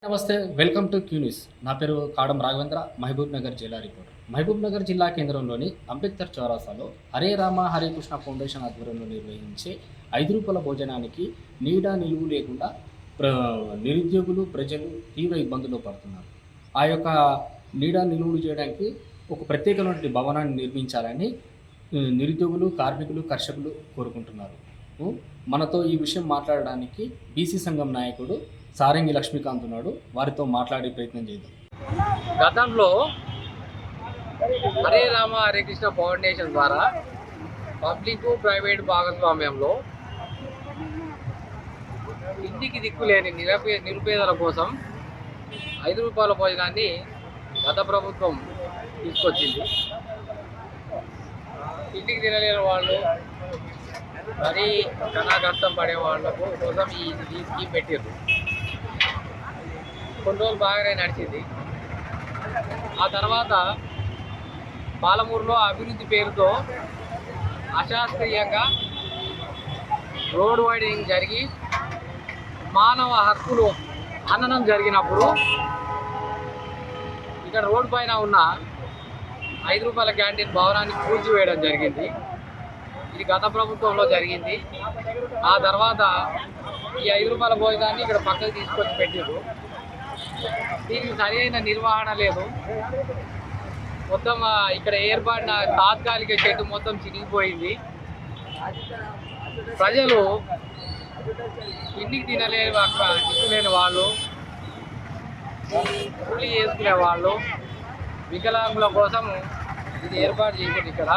నమస్తే, welcome to Q news. నా పేరు కాడం రాఘవేంద్ర, మహబూబ్ నగర్ జిల్లా రిపోర్టర్. మహబూబ్ నగర్ జిల్లా కేంద్రంలోని అంబేద్కర్ చౌరాసాలో హరే రామ హరే కృష్ణ ఫౌండేషన్ ఆధ్వర్యంలో నిర్వహించే ₹5 భోజనానికి నీడ నిలువు లేకుండా నిరుద్యోగులు ప్రజలు తీవ్ర ఇబ్బందుల్లో పడుతున్నారు. ఆ యొక్క నీడ నిలువులు చేయడానికి ఒక ప్రత్యేకమైన భవనాన్ని నిర్మించాలని నిరుద్యోగులు, కార్మికులు, కర్షకులు కోరుకుంటున్నారు. మనతో ఈ విషయం మాట్లాడడానికి బీసీ సంఘం నాయకుడు సారంగి లక్ష్మీకాంత్ ఉన్నాడు. వారితో మాట్లాడే ప్రయత్నం చేద్దాం. గతంలో హరే రామ హరే కృష్ణ ఫౌండేషన్ ద్వారా పబ్లిక్ ప్రైవేట్ భాగస్వామ్యంలో ఇంటికి దిక్కులేని నిరుపేదల కోసం ₹5 భోజనాన్ని గత ప్రభుత్వం తీసుకొచ్చింది. ఇంటికి తినలేని వాళ్ళు, మరీ కష్టం పడే వాళ్ళకు కోసం ఈ స్కీమ్ పెట్టారు. కొన్ని రోజులు బాగానే నడిచింది. ఆ తర్వాత పాలమూరులో అభివృద్ధి పేరుతో అశాస్త్రీయంగా రోడ్ వైడింగ్ జరిగి మానవ హక్కులు హననం జరిగినప్పుడు ఇక్కడ రోడ్డు పైన ఉన్న ₹5 క్యాంటీన్ భవనాన్ని కూల్చివేయడం జరిగింది. ఇది గత ప్రభుత్వంలో జరిగింది. ఆ తర్వాత ఈ ₹5 భోజనాన్ని ఇక్కడ పక్కకు తీసుకొచ్చి పెట్టారు. దీనికి సరి అయిన నిర్వహణ లేదు. మొత్తం ఇక్కడ ఏర్పడిన తాత్కాలిక షెడ్ మొత్తం చినిగిపోయింది. ప్రజలు ఇంటికి తినలేని వాళ్ళు, కూలీ చేసుకునే వాళ్ళు, వికలాంగుల కోసం ఇది ఏర్పాటు చేసింది ఇక్కడ.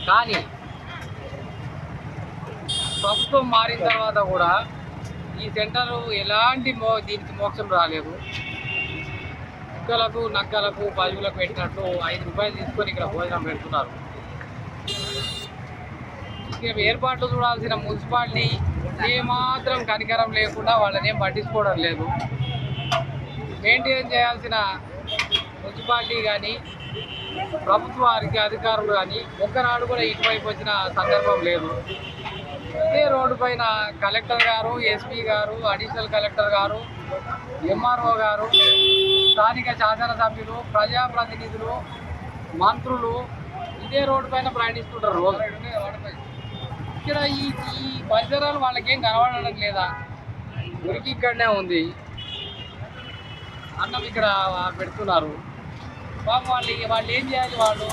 కానీ ప్రభుత్వం మారిన తర్వాత కూడా ఈ సెంటర్ ఎలాంటి దీనికి మోక్షం రాలేదు. కుక్కలకు, నక్కలకు, పశువులకు పెట్టినట్టు ₹5 తీసుకొని ఇక్కడ భోజనం పెడుతున్నారు. ఇక్కడ ఏర్పాట్లు చూడాల్సిన మున్సిపాలిటీ ఏమాత్రం కనికరం లేకుండా వాళ్ళని ఏం పట్టించుకోవడం లేదు. మెయింటైన్ చేయాల్సిన మున్సిపాలిటీ కానీ ప్రభుత్వ అధికారులు కానీ ఒక్కనాడు కూడా ఇటువైపు వచ్చిన సందర్భం లేదు. ఇదే రోడ్డు పైన కలెక్టర్ గారు, ఎస్పీ గారు, అడిషనల్ కలెక్టర్ గారు, ఎంఆర్ఓ గారు, స్థానిక శాసనసభ్యులు, ప్రజాప్రతినిధులు, మంత్రులు ఇదే రోడ్డు పైన ప్రయాణిస్తుంటారు రోజు. ఇక్కడ ఈ పరిసరాలు వాళ్ళకేం కనబడడం లేదా? ఉరికి ఇక్కడనే ఉంది, అన్నం ఇక్కడ పెడుతున్నారు. పాపం వాళ్ళు ఏం చేయాలి? వాళ్ళు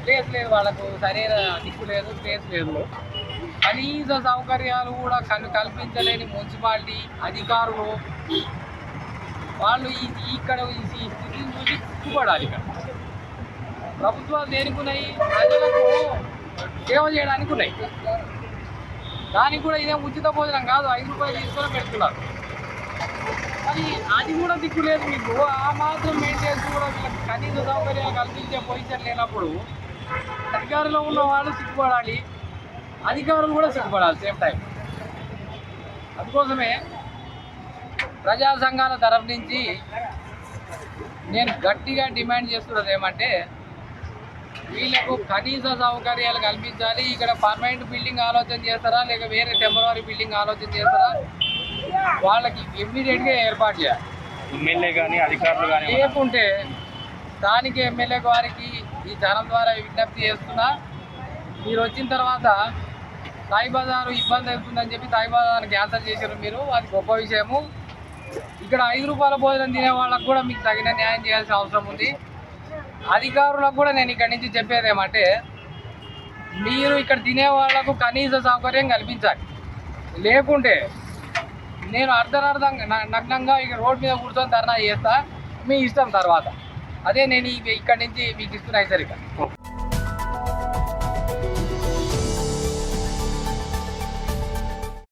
ప్లేస్ లేదు, వాళ్ళకు సరైన దిక్కు లేదు, ప్లేస్ లేదు. కనీస సౌకర్యాలు కూడా కల్పించలేని మున్సిపాలిటీ అధికారులు వాళ్ళు ఇక్కడ ఈ స్థితిని చూసి సిగ్గుపడాలి. ఇక్కడ ప్రభుత్వాలు దేనికున్నాయి? ప్రజలకు సేవ చేయడానికి ఉన్నాయి. దానికి కూడా ఇదేం ఉచిత భోజనం కాదు, ₹5 తీసుకొని పెడుతున్నారు. మరి అది కూడా దిక్కు లేదు మీకు. ఆ మాత్రం మెయింటెనెన్స్ కూడా వీళ్ళకి కనీస సౌకర్యాలు కల్పించే పొజిషన్ లేనప్పుడు అధికారంలో ఉన్న వాళ్ళు సిగ్గుపడాలి, అధికారులు కూడా సిగ్గుపడాలి సేమ్ టైం. అందుకోసమే ప్రజా సంఘాల తరఫు నుంచి నేను గట్టిగా డిమాండ్ చేస్తున్నది ఏమంటే, వీళ్ళకు కనీస సౌకర్యాలు కల్పించాలి. ఇక్కడ పర్మనెంట్ బిల్డింగ్ ఆలోచన చేస్తారా, లేక వేరే టెంపరరీ బిల్డింగ్ ఆలోచన చేస్తారా? వాళ్ళకి ఇమ్మీడియట్గా ఏర్పాటు చేయాలి. ఎమ్మెల్యే కానీ అధికారులు కానీ లేకుంటే స్థానిక ఎమ్మెల్యే వారికి ఈ ఛానల్ ద్వారా విజ్ఞప్తి చేస్తున్నా, మీరు వచ్చిన తర్వాత సాయి బజారు ఇబ్బంది అవుతుందని చెప్పి సాయి బజార్ని క్యాన్సల్ చేశారు మీరు. అది గొప్ప విషయము. ఇక్కడ ₹5 భోజనం తినే వాళ్ళకు కూడా మీకు తగిన న్యాయం చేయాల్సిన అవసరం ఉంది. అధికారులకు కూడా నేను ఇక్కడి నుంచి చెప్పేది ఏమంటే, మీరు ఇక్కడ తినే వాళ్లకు కనీస సౌకర్యం కల్పించాలి. లేకుంటే నేను నగ్నంగా ఇక రోడ్ మీద కూర్చొని ధర్నా చేస్తా, మీ ఇష్టం. తర్వాత అదే నేను ఇక్కడి నుంచి మీకు ఇస్తున్నా హెచ్చరిక.